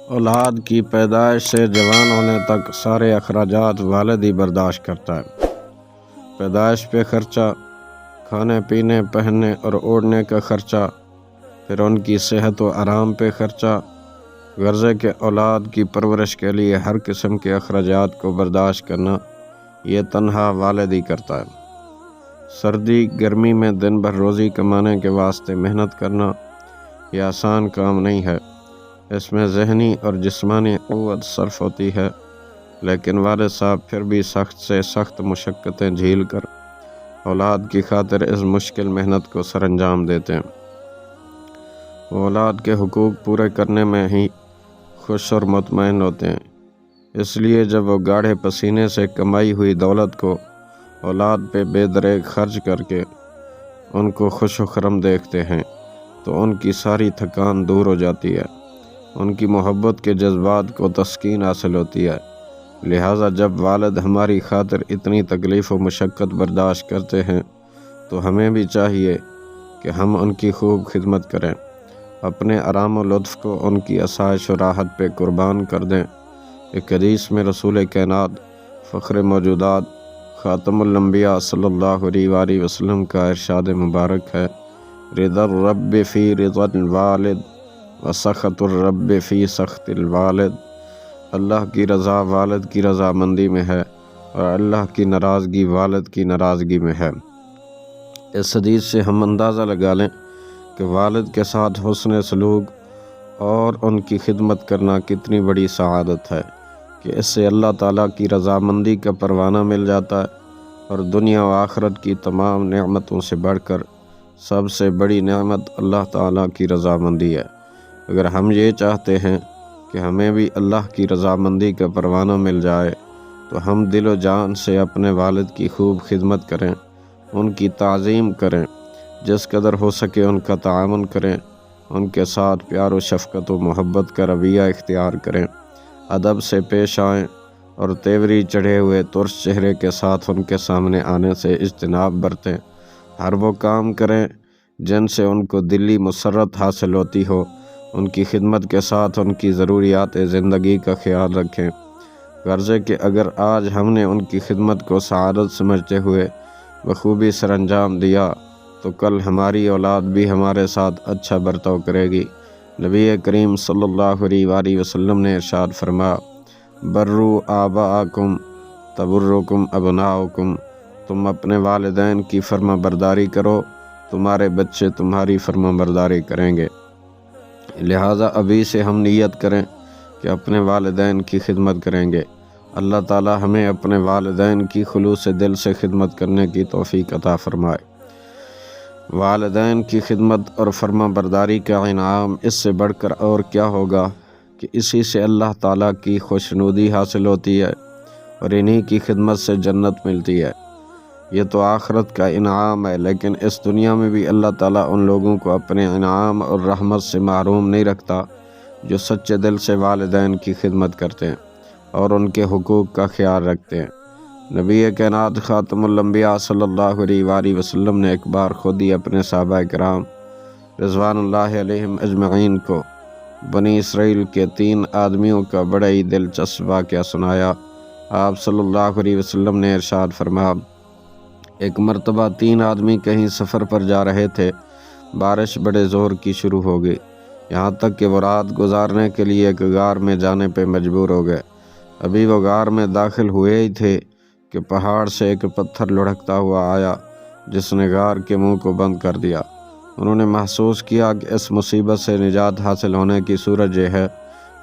اولاد کی پیدائش سے جوان ہونے تک سارے اخراجات والد ہی برداشت کرتا ہے۔ پیدائش پہ خرچہ، کھانے پینے پہننے اور اوڑھنے کا خرچہ، پھر ان کی صحت و آرام پہ خرچہ، غرضے کہ اولاد کی پرورش کے لیے ہر قسم کے اخراجات کو برداشت کرنا یہ تنہا والد ہی کرتا ہے۔ سردی گرمی میں دن بھر روزی کمانے کے واسطے محنت کرنا یہ آسان کام نہیں ہے، اس میں ذہنی اور جسمانی قوت صرف ہوتی ہے، لیکن والد صاحب پھر بھی سخت سے سخت مشقتیں جھیل کر اولاد کی خاطر اس مشکل محنت کو سر انجام دیتے ہیں۔ وہ اولاد کے حقوق پورے کرنے میں ہی خوش اور مطمئن ہوتے ہیں، اس لیے جب وہ گاڑھے پسینے سے کمائی ہوئی دولت کو اولاد پہ بے دریغ خرچ کر کے ان کو خوش و خرم دیکھتے ہیں تو ان کی ساری تھکان دور ہو جاتی ہے، ان کی محبت کے جذبات کو تسکین حاصل ہوتی ہے۔ لہٰذا جب والد ہماری خاطر اتنی تکلیف و مشقت برداشت کرتے ہیں تو ہمیں بھی چاہیے کہ ہم ان کی خوب خدمت کریں، اپنے آرام و لطف کو ان کی آسائش و راحت پہ قربان کر دیں۔ ایک حدیث میں رسول کائنات فخر موجودات خاتم الانبیاء صلی اللہ علیہ وآلہ وسلم کا ارشاد مبارک ہے، رضا الرب فی رضا الوالد و سخط الرب فی سخط الوالد۔ اللہ کی رضا والد کی رضامندی میں ہے اور اللہ کی ناراضگی والد کی ناراضگی میں ہے۔ اس حدیث سے ہم اندازہ لگا لیں کہ والد کے ساتھ حسن سلوک اور ان کی خدمت کرنا کتنی بڑی سعادت ہے کہ اس سے اللہ تعالیٰ کی رضامندی کا پروانہ مل جاتا ہے، اور دنیا و آخرت کی تمام نعمتوں سے بڑھ کر سب سے بڑی نعمت اللہ تعالیٰ کی رضامندی ہے۔ اگر ہم یہ چاہتے ہیں کہ ہمیں بھی اللہ کی رضامندی کا پروانہ مل جائے تو ہم دل و جان سے اپنے والد کی خوب خدمت کریں، ان کی تعظیم کریں، جس قدر ہو سکے ان کا تعاون کریں، ان کے ساتھ پیار و شفقت و محبت کا رویہ اختیار کریں، ادب سے پیش آئیں اور تیوری چڑھے ہوئے ترش چہرے کے ساتھ ان کے سامنے آنے سے اجتناب برتیں۔ ہر وہ کام کریں جن سے ان کو دلی مسرت حاصل ہوتی ہو، ان کی خدمت کے ساتھ ان کی ضروریات زندگی کا خیال رکھیں۔ غرضے کہ اگر آج ہم نے ان کی خدمت کو سعادت سمجھتے ہوئے بخوبی سر انجام دیا تو کل ہماری اولاد بھی ہمارے ساتھ اچھا برتاؤ کرے گی۔ نبی کریم صلی اللہ علیہ وآلہ وسلم نے ارشاد فرمایا، برو آباءکم تبرکم ابناؤکم، تم اپنے والدین کی فرما برداری کرو، تمہارے بچے تمہاری فرما برداری کریں گے۔ لہٰذا ابھی سے ہم نیت کریں کہ اپنے والدین کی خدمت کریں گے۔ اللہ تعالی ہمیں اپنے والدین کی خلوص دل سے خدمت کرنے کی توفیق عطا فرمائے۔ والدین کی خدمت اور فرما برداری کا انعام اس سے بڑھ کر اور کیا ہوگا کہ اسی سے اللہ تعالیٰ کی خوشنودی حاصل ہوتی ہے اور انہی کی خدمت سے جنت ملتی ہے۔ یہ تو آخرت کا انعام ہے، لیکن اس دنیا میں بھی اللہ تعالیٰ ان لوگوں کو اپنے انعام اور رحمت سے محروم نہیں رکھتا جو سچے دل سے والدین کی خدمت کرتے ہیں اور ان کے حقوق کا خیال رکھتے ہیں۔ نبی کائنات خاتم الانبیاء صلی اللہ علیہ وآلہ وسلم نے ایک بار خود ہی اپنے صحابہ کرام رضوان اللہ علیہم اجمعین کو بنی اسرائیل کے 3 آدمیوں کا بڑا ہی دلچسپ واقعہ سنایا۔ آپ صلی اللہ علیہ وسلم نے ارشاد فرمایا، ایک مرتبہ 3 آدمی کہیں سفر پر جا رہے تھے، بارش بڑے زور کی شروع ہو گئی، یہاں تک کہ وہ رات گزارنے کے لیے ایک غار میں جانے پہ مجبور ہو گئے۔ ابھی وہ غار میں داخل ہوئے ہی تھے کہ پہاڑ سے ایک پتھر لڑھکتا ہوا آیا جس نے غار کے منہ کو بند کر دیا۔ انہوں نے محسوس کیا کہ اس مصیبت سے نجات حاصل ہونے کی صورت یہ ہے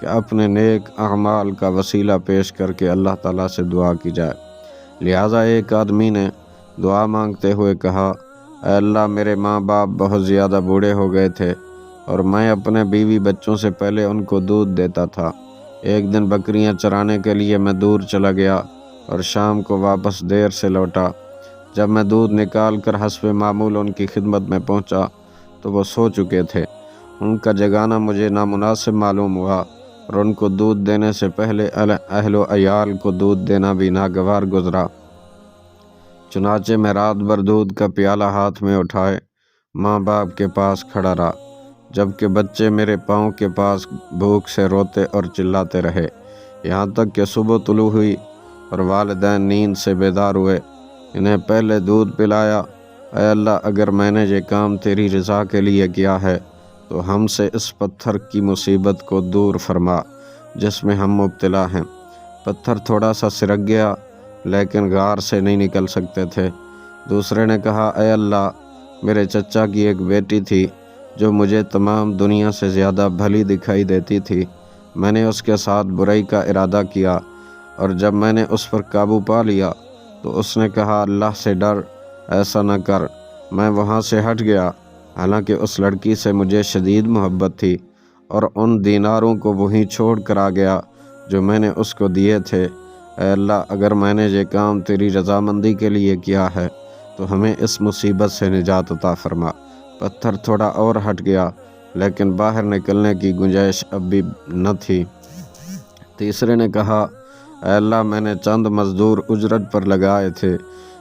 کہ اپنے نیک اعمال کا وسیلہ پیش کر کے اللہ تعالیٰ سے دعا کی جائے۔ لہٰذا ایک آدمی نے دعا مانگتے ہوئے کہا، اے اللہ، میرے ماں باپ بہت زیادہ بوڑھے ہو گئے تھے اور میں اپنے بیوی بچوں سے پہلے ان کو دودھ دیتا تھا۔ ایک دن بکریاں چرانے کے لیے میں دور چلا گیا اور شام کو واپس دیر سے لوٹا۔ جب میں دودھ نکال کر حسب معمول ان کی خدمت میں پہنچا تو وہ سو چکے تھے۔ ان کا جگانا مجھے نامناسب معلوم ہوا اور ان کو دودھ دینے سے پہلے اہل و عیال کو دودھ دینا بھی ناگوار گزرا۔ چنانچہ میں رات بھر دودھ کا پیالہ ہاتھ میں اٹھائے ماں باپ کے پاس کھڑا رہا۔ جبکہ بچے میرے پاؤں کے پاس بھوک سے روتے اور چلاتے رہے، یہاں تک کہ صبح طلوع ہوئی اور والدین نیند سے بیدار ہوئے۔ انہیں پہلے دودھ پلایا۔ اے اللہ، اگر میں نے یہ کام تیری رضا کے لیے کیا ہے تو ہم سے اس پتھر کی مصیبت کو دور فرما جس میں ہم مبتلا ہیں۔ پتھر تھوڑا سا سرک گیا لیکن غار سے نہیں نکل سکتے تھے۔ دوسرے نے کہا، اے اللہ، میرے چچا کی ایک بیٹی تھی جو مجھے تمام دنیا سے زیادہ بھلی دکھائی دیتی تھی۔ میں نے اس کے ساتھ برائی کا ارادہ کیا اور جب میں نے اس پر قابو پا لیا تو اس نے کہا، اللہ سے ڈر، ایسا نہ کر۔ میں وہاں سے ہٹ گیا، حالانکہ اس لڑکی سے مجھے شدید محبت تھی، اور ان دیناروں کو وہیں چھوڑ کر آ گیا جو میں نے اس کو دیے تھے۔ اے اللہ، اگر میں نے یہ کام تیری رضامندی کے لیے کیا ہے تو ہمیں اس مصیبت سے نجات عطا فرما۔ پتھر تھوڑا اور ہٹ گیا لیکن باہر نکلنے کی گنجائش اب بھی نہ تھی۔ تیسرے نے کہا، اے اللہ، میں نے چند مزدور اجرت پر لگائے تھے،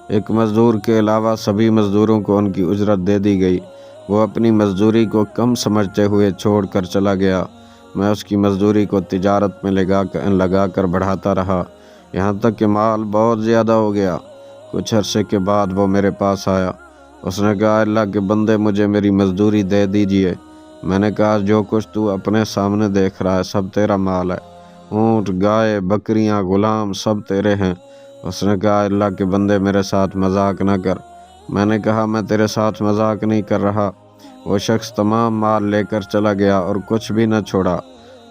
ایک مزدور کے علاوہ سبھی مزدوروں کو ان کی اجرت دے دی گئی۔ وہ اپنی مزدوری کو کم سمجھتے ہوئے چھوڑ کر چلا گیا۔ میں اس کی مزدوری کو تجارت میں لگا کر بڑھاتا رہا، یہاں تک کہ مال بہت زیادہ ہو گیا۔ کچھ عرصے کے بعد وہ میرے پاس آیا۔ اس نے کہا، اللہ کے بندے، مجھے میری مزدوری دے دیجئے۔ میں نے کہا، جو کچھ تو اپنے سامنے دیکھ رہا ہے سب تیرا مال ہے، اونٹ، گائے، بکریاں، غلام سب تیرے ہیں۔ اس نے کہا، اللہ کے بندے، میرے ساتھ مذاق نہ کر۔ میں نے کہا، میں تیرے ساتھ مذاق نہیں کر رہا۔ وہ شخص تمام مال لے کر چلا گیا اور کچھ بھی نہ چھوڑا۔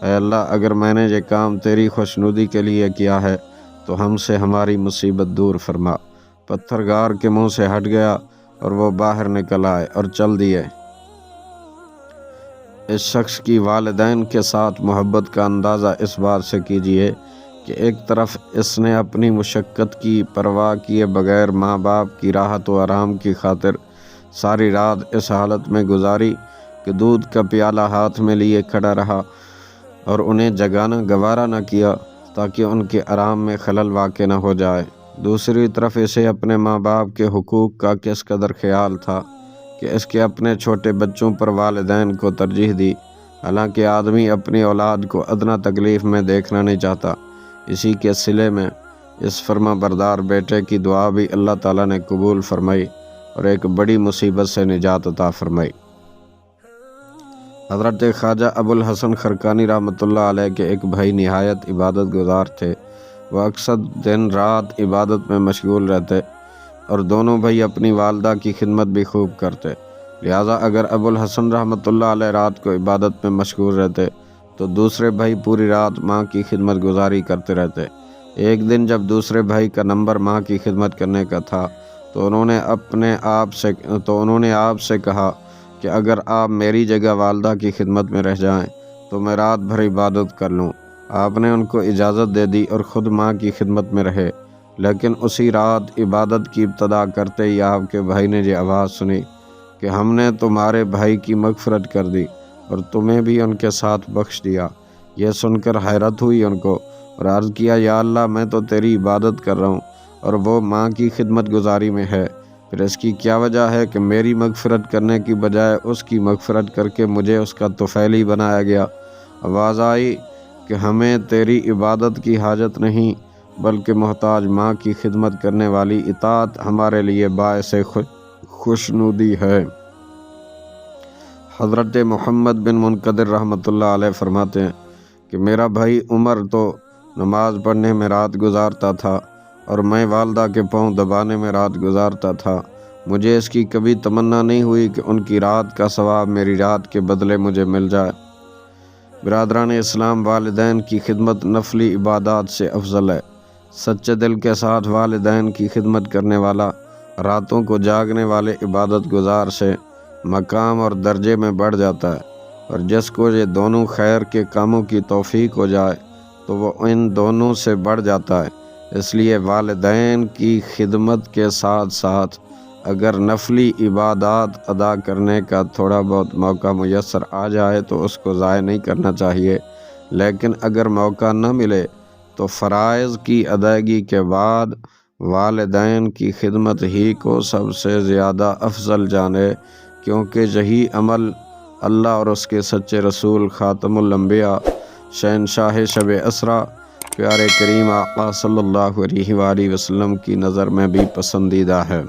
اے اللہ، اگر میں نے یہ کام تیری خوشنودی کے لیے کیا ہے تو ہم سے ہماری مصیبت دور فرما۔ پتھر غار کے منہ سے ہٹ گیا اور وہ باہر نکل آئے اور چل دیے۔ اس شخص کی والدین کے ساتھ محبت کا اندازہ اس بات سے کیجئے کہ ایک طرف اس نے اپنی مشقت کی پرواہ کیے بغیر ماں باپ کی راحت و آرام کی خاطر ساری رات اس حالت میں گزاری کہ دودھ کا پیالہ ہاتھ میں لیے کھڑا رہا اور انہیں جگانا گوارا نہ کیا تاکہ ان کے آرام میں خلل واقع نہ ہو جائے۔ دوسری طرف اسے اپنے ماں باپ کے حقوق کا کس قدر خیال تھا کہ اس کے اپنے چھوٹے بچوں پر والدین کو ترجیح دی، حالانکہ آدمی اپنی اولاد کو ادنیٰ تکلیف میں دیکھنا نہیں چاہتا۔ اسی کے صلے میں اس فرما بردار بیٹے کی دعا بھی اللہ تعالیٰ نے قبول فرمائی اور ایک بڑی مصیبت سے نجات عطا فرمائی۔ حضرت خواجہ ابو الحسن خرقانی رحمۃ اللہ علیہ کے ایک بھائی نہایت عبادت گزار تھے۔ وہ اکثر دن رات عبادت میں مشغول رہتے اور دونوں بھائی اپنی والدہ کی خدمت بھی خوب کرتے، لہٰذا اگر ابو الحسن رحمۃ اللہ علیہ رات کو عبادت میں مشغول رہتے تو دوسرے بھائی پوری رات ماں کی خدمت گزاری کرتے رہتے۔ ایک دن جب دوسرے بھائی کا نمبر ماں کی خدمت کرنے کا تھا تو انہوں نے آپ سے کہا کہ اگر آپ میری جگہ والدہ کی خدمت میں رہ جائیں تو میں رات بھر عبادت کر لوں۔ آپ نے ان کو اجازت دے دی اور خود ماں کی خدمت میں رہے، لیکن اسی رات عبادت کی ابتدا کرتے ہی آپ کے بھائی نے یہ آواز سنی کہ ہم نے تمہارے بھائی کی مغفرت کر دی اور تمہیں بھی ان کے ساتھ بخش دیا۔ یہ سن کر حیرت ہوئی ان کو اور عرض کیا، یا اللہ، میں تو تیری عبادت کر رہا ہوں اور وہ ماں کی خدمت گزاری میں ہے، پھر اس کی کیا وجہ ہے کہ میری مغفرت کرنے کی بجائے اس کی مغفرت کر کے مجھے اس کا طفیلی بنایا گیا؟ آواز آئی کہ ہمیں تیری عبادت کی حاجت نہیں، بلکہ محتاج ماں کی خدمت کرنے والی اطاعت ہمارے لیے باعث خوشنودی ہے۔ حضرت محمد بن منقدر رحمۃ اللہ علیہ فرماتے ہیں کہ میرا بھائی عمر تو نماز پڑھنے میں رات گزارتا تھا اور میں والدہ کے پاؤں دبانے میں رات گزارتا تھا۔ مجھے اس کی کبھی تمنا نہیں ہوئی کہ ان کی رات کا ثواب میری رات کے بدلے مجھے مل جائے۔ برادران اسلام، والدین کی خدمت نفلی عبادات سے افضل ہے۔ سچے دل کے ساتھ والدین کی خدمت کرنے والا راتوں کو جاگنے والے عبادت گزار سے مقام اور درجے میں بڑھ جاتا ہے، اور جس کو یہ دونوں خیر کے کاموں کی توفیق ہو جائے تو وہ ان دونوں سے بڑھ جاتا ہے۔ اس لیے والدین کی خدمت کے ساتھ ساتھ اگر نفلی عبادات ادا کرنے کا تھوڑا بہت موقع میسر آ جائے تو اس کو ضائع نہیں کرنا چاہیے، لیکن اگر موقع نہ ملے تو فرائض کی ادائیگی کے بعد والدین کی خدمت ہی کو سب سے زیادہ افضل جانے، کیونکہ یہی عمل اللہ اور اس کے سچے رسول خاتم الانبیاء شہنشاہ شب اسرا پیارے کریم آقا صلی اللہ علیہ وآلہ وسلم کی نظر میں بھی پسندیدہ ہے۔